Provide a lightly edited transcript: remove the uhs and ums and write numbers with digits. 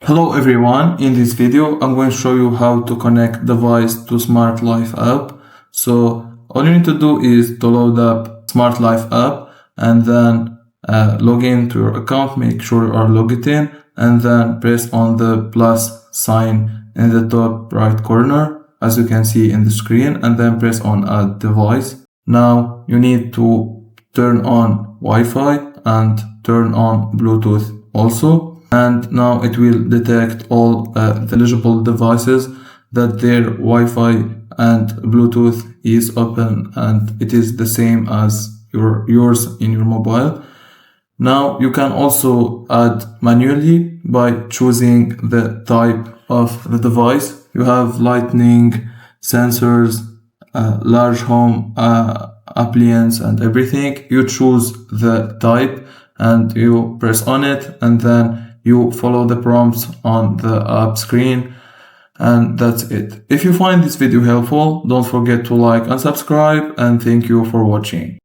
Hello everyone, in this video I'm going to show you how to connect device to Smart Life app. So all you need to do is to load up Smart Life app and then log in to your account, make sure you are logged in, and then press on the plus sign in the top right corner as you can see in the screen, and then press on add device. Now you need to turn on Wi-Fi and turn on Bluetooth also. And now it will detect all the eligible devices that their Wi-Fi and Bluetooth is open and it is the same as yours in your mobile. Now you can also add manually by choosing the type of the device. You have lightning, sensors, large home appliance and everything. You choose the type and you press on it, and then you follow the prompts on the app screen, and that's it. If you find this video helpful, don't forget to like and subscribe, and thank you for watching.